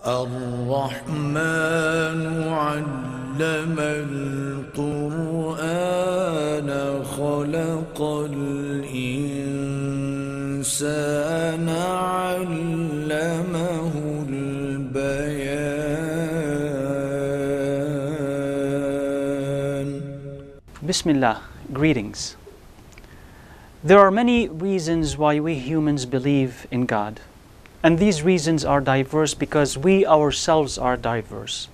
الرحمن علم القرآن خلق الإنسان علمه البيان. Bismillah, greetings. There are many reasons why we humans believe in God. And these reasons are diverse because we ourselves are diverse.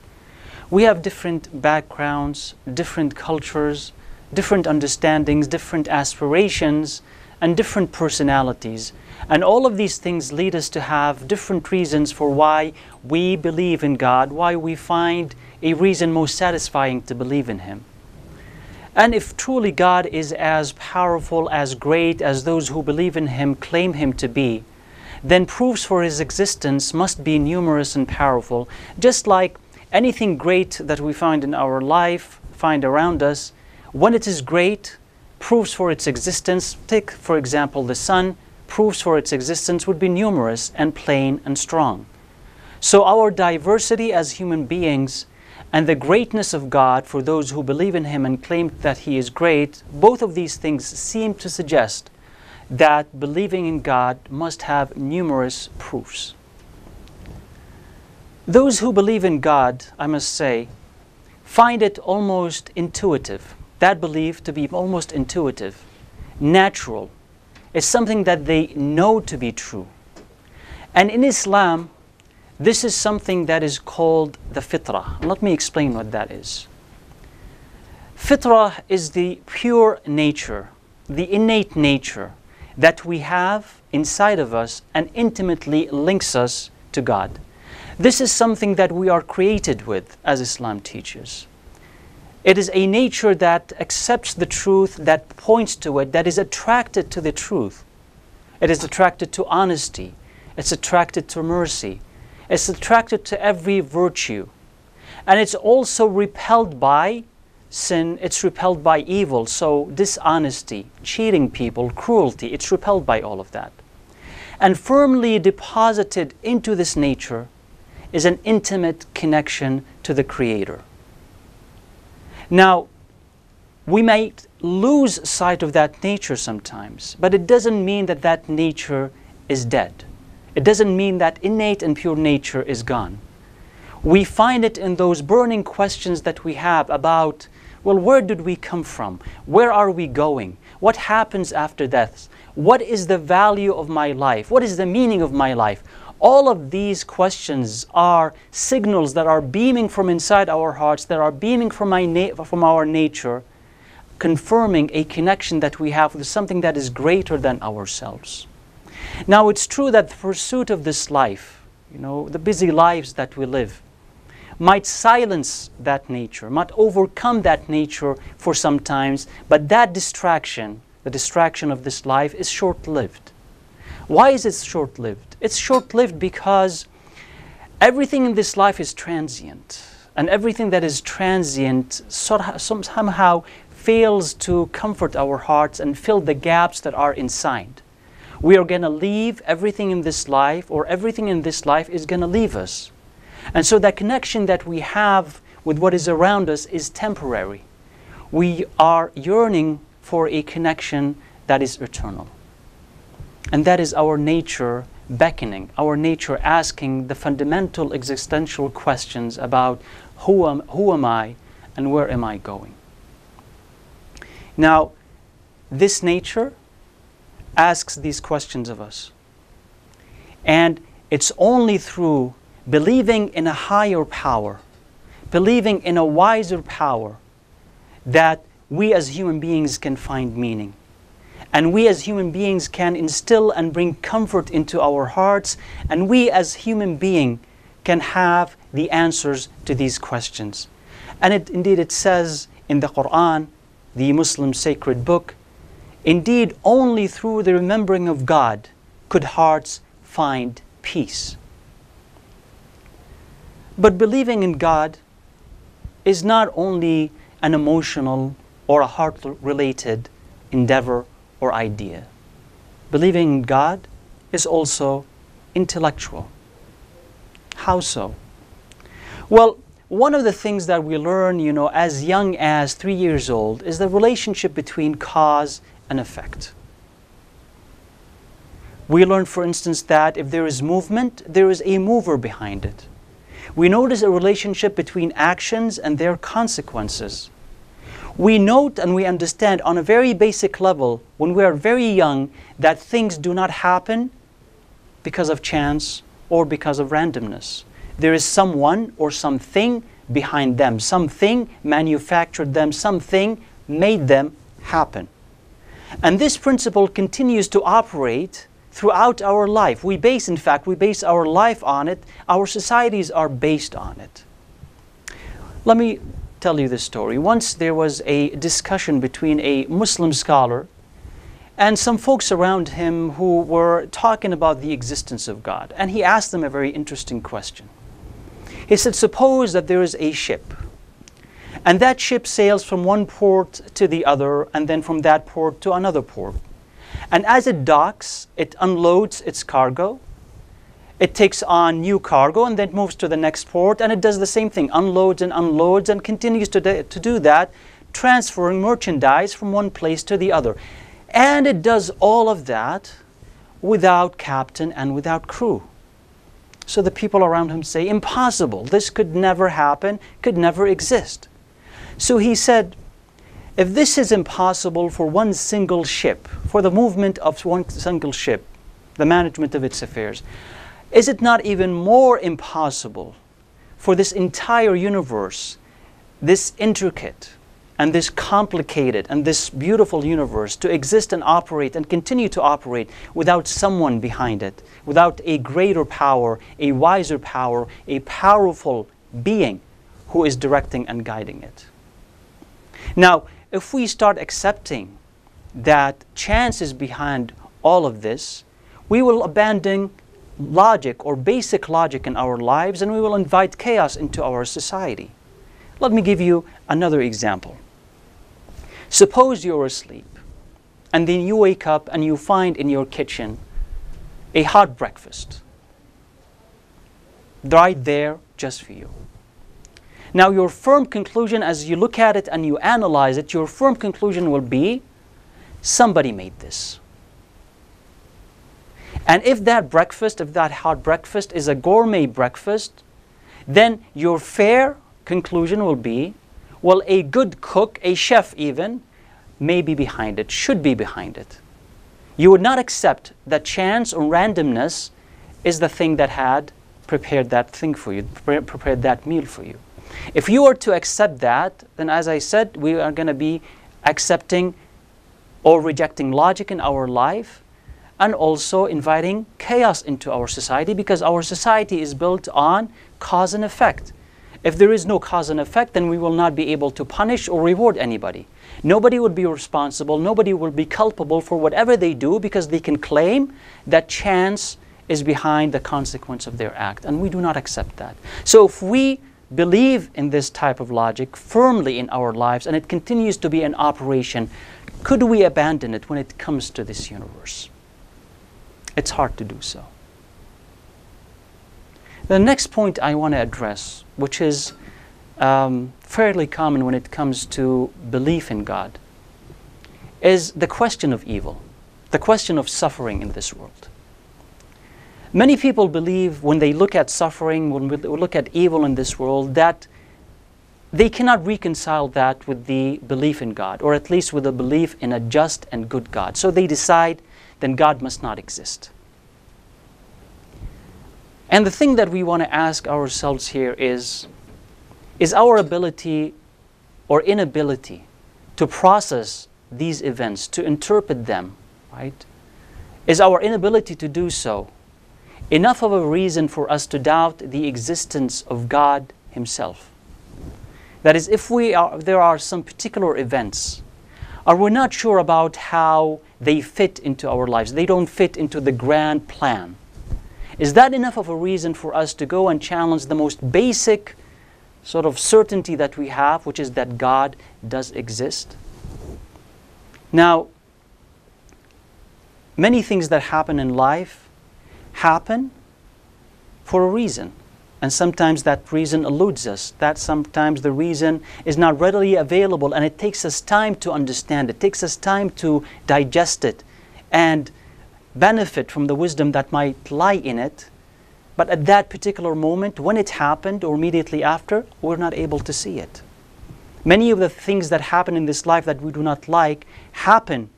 We have different backgrounds, different cultures, different understandings, different aspirations, and different personalities. And all of these things lead us to have different reasons for why we believe in God, why we find a reason most satisfying to believe in Him. And if truly God is as powerful, as great as those who believe in Him claim Him to be, then proofs for His existence must be numerous and powerful. Just like anything great that we find in our life, find around us, when it is great, proofs for its existence, take for example the sun, proofs for its existence would be numerous and plain and strong. So our diversity as human beings and the greatness of God for those who believe in Him and claim that He is great, both of these things seem to suggest that believing in God must have numerous proofs. Those who believe in God, I must say, find it almost intuitive, that belief to be almost intuitive, natural. It's something that they know to be true. And in Islam, this is something that is called the fitrah. Let me explain what that is. Fitrah is the pure nature, the innate nature that we have inside of us and intimately links us to God. This is something that we are created with, as Islam teaches. It is a nature that accepts the truth, that points to it, that is attracted to the truth. It is attracted to honesty. It's attracted to mercy. It's attracted to every virtue. And it's also repelled by sin, it's repelled by evil, so dishonesty, cheating people, cruelty, it's repelled by all of that. And firmly deposited into this nature is an intimate connection to the Creator. Now, we might lose sight of that nature sometimes, but it doesn't mean that that nature is dead. It doesn't mean that innate and pure nature is gone. We find it in those burning questions that we have about, well, where did we come from? Where are we going? What happens after death? What is the value of my life? What is the meaning of my life? All of these questions are signals that are beaming from inside our hearts, that are beaming from our nature, confirming a connection that we have with something that is greater than ourselves. Now, it's true that the pursuit of this life, the busy lives that we live, might silence that nature, might overcome that nature for some times, but that distraction, the distraction of this life, is short-lived. Why is it short-lived? It's short-lived because everything in this life is transient, and everything that is transient somehow fails to comfort our hearts and fill the gaps that are inside. We are going to leave everything in this life, or everything in this life is going to leave us. And so that connection that we have with what is around us is temporary. We are yearning for a connection that is eternal. And that is our nature beckoning, our nature asking the fundamental existential questions about who am I and where am I going? Now, this nature asks these questions of us. And it's only through believing in a higher power, believing in a wiser power, that we as human beings can find meaning. And we as human beings can instill and bring comfort into our hearts, and we as human beings can have the answers to these questions. And indeed it says in the Quran, the Muslim sacred book, indeed only through the remembering of God could hearts find peace. But believing in God is not only an emotional or a heart-related endeavor or idea. Believing in God is also intellectual. How so? Well, one of the things that we learn, as young as 3 years old is the relationship between cause and effect. We learn, for instance, that if there is movement, there is a mover behind it. We notice a relationship between actions and their consequences. We note and we understand on a very basic level, when we are very young, that things do not happen because of chance or because of randomness. There is someone or something behind them. Something manufactured them. Something made them happen. And this principle continues to operate throughout our life. We base our life on it. Our societies are based on it. Let me tell you this story. Once there was a discussion between a Muslim scholar and some folks around him who were talking about the existence of God. And he asked them a very interesting question. He said, suppose that there is a ship, and that ship sails from one port to the other, and then from that port to another port. And as it docks, it unloads its cargo, it takes on new cargo, and then moves to the next port, and it does the same thing, unloads and continues to do that, transferring merchandise from one place to the other. And it does all of that without captain and without crew. So the people around him say, impossible, this could never happen, could never exist. So he said, if this is impossible for one single ship, for the movement of one single ship, the management of its affairs, is it not even more impossible for this entire universe, this intricate and this complicated and this beautiful universe to exist and operate and continue to operate without someone behind it, without a greater power, a wiser power, a powerful being who is directing and guiding it? Now, if we start accepting that chance is behind all of this, we will abandon logic or basic logic in our lives, and we will invite chaos into our society. Let me give you another example. Suppose you're asleep, and then you wake up and you find in your kitchen a hot breakfast right there just for you. Now your firm conclusion, as you look at it and you analyze it, your firm conclusion will be, somebody made this. And if that hot breakfast is a gourmet breakfast, then your fair conclusion will be, well, a good cook, a chef even, may be behind it, should be behind it. You would not accept that chance or randomness is the thing that had prepared that thing for you, prepared that meal for you. If you are to accept that, then as I said, we are going to be accepting or rejecting logic in our life, and also inviting chaos into our society, because our society is built on cause and effect. If there is no cause and effect, then we will not be able to punish or reward anybody. Nobody will be responsible, nobody will be culpable for whatever they do, because they can claim that chance is behind the consequence of their act, and we do not accept that. So if we believe in this type of logic firmly in our lives, and it continues to be in operation, could we abandon it when it comes to this universe? It's hard to do so. The next point I want to address, which is fairly common when it comes to belief in God, is the question of evil, the question of suffering in this world. Many people believe when they look at suffering, when we look at evil in this world, that they cannot reconcile that with the belief in God, or at least with the belief in a just and good God. So they decide then God must not exist. And the thing that we want to ask ourselves here is our ability or inability to process these events, to interpret them, right? Is our inability to do so enough of a reason for us to doubt the existence of God Himself? That is, if there are some particular events, or we're not sure about how they fit into our lives, they don't fit into the grand plan, is that enough of a reason for us to go and challenge the most basic sort of certainty that we have, which is that God does exist? Now, many things that happen in life happen for a reason. And sometimes that reason eludes us. That sometimes the reason is not readily available, and it takes us time to understand it. It takes us time to digest it and benefit from the wisdom that might lie in it. But at that particular moment, when it happened or immediately after, we're not able to see it. Many of the things that happen in this life that we do not like happen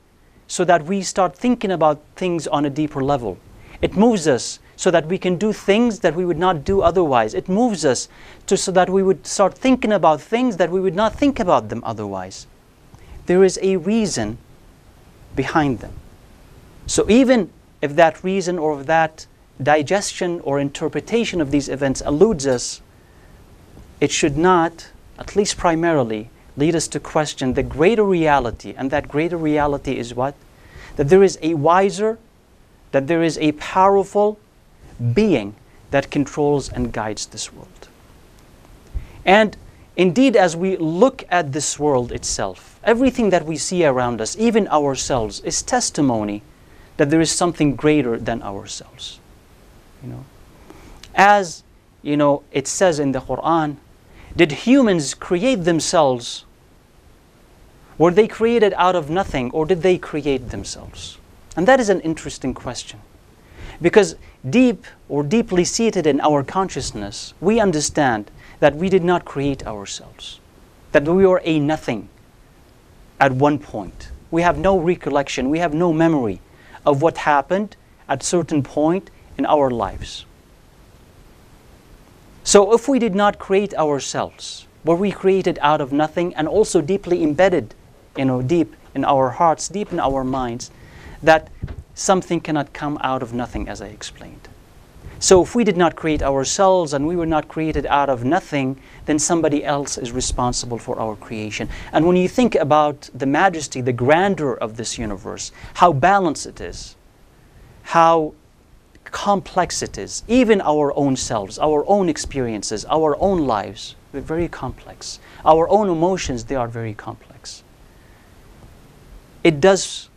so that we start thinking about things on a deeper level. It moves us so that we can do things that we would not do otherwise. It moves us so that we would start thinking about things that we would not think about them otherwise. There is a reason behind them. So even if that reason or if that digestion or interpretation of these events eludes us, it should not, at least primarily, lead us to question the greater reality. And that greater reality is what? That there is a wiser, that there is a powerful being that controls and guides this world. And indeed, as we look at this world itself, everything that we see around us, even ourselves, is testimony that there is something greater than ourselves. As it says in the Quran, did humans create themselves? Were they created out of nothing, or did they create themselves? And that is an interesting question. Because deeply seated in our consciousness, we understand that we did not create ourselves, that we were a nothing at one point. We have no recollection, we have no memory of what happened at a certain point in our lives. So if we did not create ourselves, were we created out of nothing and also deeply embedded, deep in our hearts, deep in our minds, that something cannot come out of nothing, as I explained. So if we did not create ourselves and we were not created out of nothing, then somebody else is responsible for our creation. And when you think about the majesty, the grandeur of this universe, how balanced it is, how complex it is, even our own selves, our own experiences, our own lives, they're very complex. Our own emotions, they are very complex. It does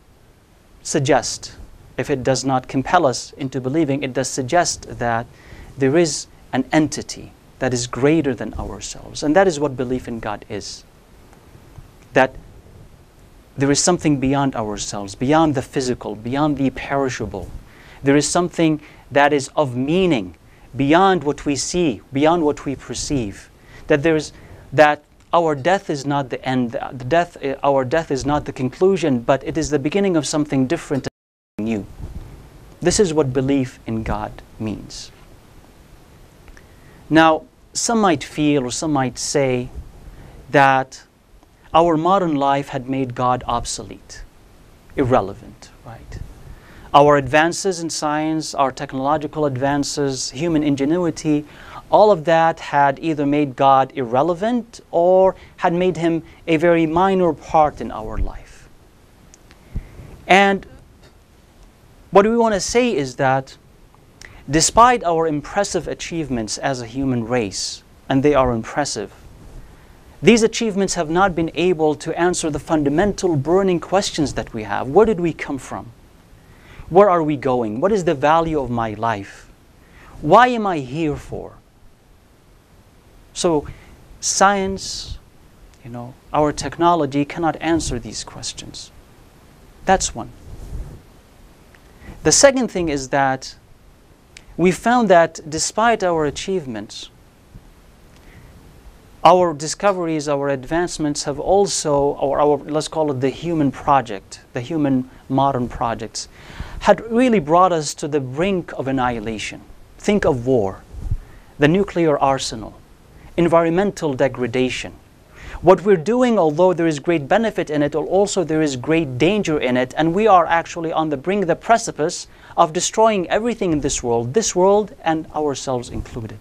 suggest, if it does not compel us into believing, it does suggest that there is an entity that is greater than ourselves. And that is what belief in God is. That there is something beyond ourselves, beyond the physical, beyond the perishable. There is something that is of meaning, beyond what we see, beyond what we perceive. That our death is not the end. Our death is not the conclusion, but it is the beginning of something different and new. This is what belief in God means. Now, some might feel or some might say that our modern life had made God obsolete, irrelevant, right? Our advances in science, our technological advances, human ingenuity, all of that had either made God irrelevant or had made Him a very minor part in our life. And what we want to say is that despite our impressive achievements as a human race, and they are impressive, these achievements have not been able to answer the fundamental burning questions that we have. Where did we come from? Where are we going? What is the value of my life? Why am I here for? So science, our technology cannot answer these questions. That's one. The second thing is that we found that despite our achievements, our discoveries, our advancements have also, or our, let's call it the human project, the human modern projects, had really brought us to the brink of annihilation. Think of war, the nuclear arsenal, environmental degradation. What we're doing, although there is great benefit in it, also there is great danger in it, and we are actually on the brink, the precipice of destroying everything in this world and ourselves included.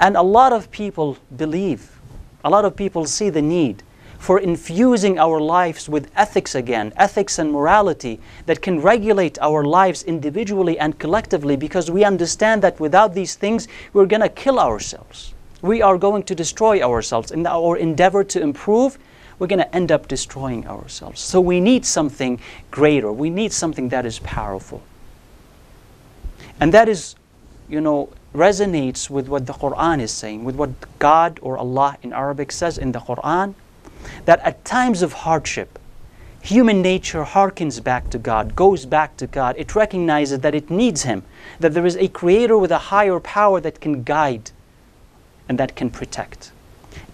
And a lot of people believe, a lot of people see the need for infusing our lives with ethics again, ethics and morality that can regulate our lives individually and collectively, because we understand that without these things, we're going to kill ourselves. We are going to destroy ourselves. In our endeavor to improve, we're going to end up destroying ourselves. So we need something greater. We need something that is powerful. And that is, resonates with what the Quran is saying, with what God or Allah in Arabic says in the Quran, that at times of hardship, human nature harkens back to God, goes back to God. It recognizes that it needs Him, that there is a creator with a higher power that can guide and that can protect.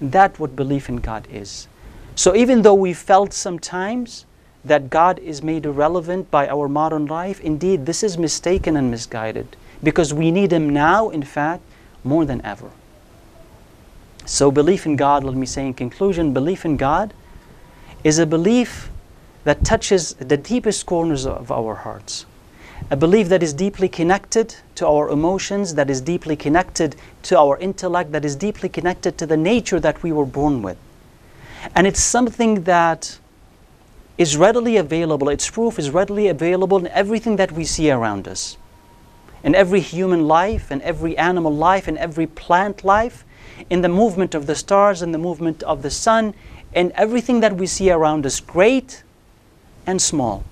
That's what belief in God is. So even though we felt sometimes that God is made irrelevant by our modern life, indeed this is mistaken and misguided, because we need Him now, in fact, more than ever. So belief in God, let me say in conclusion, belief in God is a belief that touches the deepest corners of our hearts. A belief that is deeply connected to our emotions, that is deeply connected to our intellect, that is deeply connected to the nature that we were born with. And it's something that is readily available, its proof is readily available in everything that we see around us. In every human life, in every animal life, in every plant life, in the movement of the stars, in the movement of the sun, in everything that we see around us, great and small.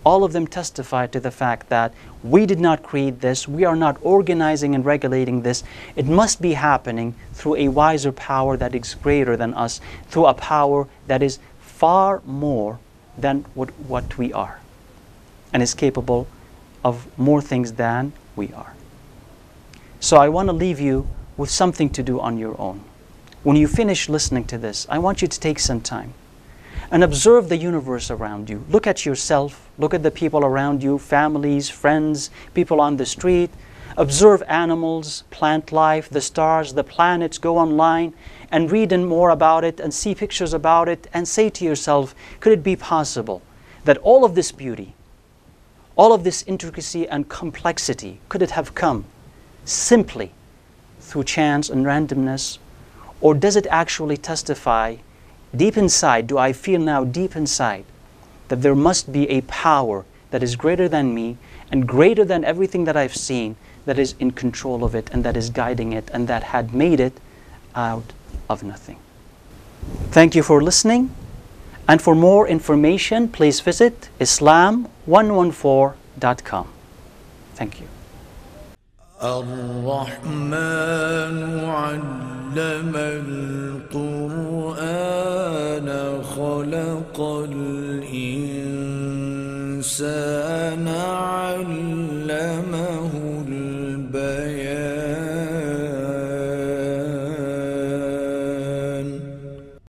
All of them testify to the fact that we did not create this, we are not organizing and regulating this. It must be happening through a wiser power that is greater than us, through a power that is far more than what we are, and is capable of more things than we are. So I want to leave you with something to do on your own. When you finish listening to this, I want you to take some time and observe the universe around you. Look at yourself, look at the people around you, families, friends, people on the street. Observe animals, plant life, the stars, the planets. Go online and read more about it and see pictures about it and say to yourself, could it be possible that all of this beauty, all of this intricacy and complexity, could it have come simply through chance and randomness? Or does it actually testify deep inside, do I feel now deep inside, that there must be a power that is greater than me and greater than everything that I've seen, that is in control of it and that is guiding it and that had made it out of nothing. Thank you for listening. And for more information, please visit Islam114.com. Thank you. الرحمن علم القرآن خلق الإنسان علمه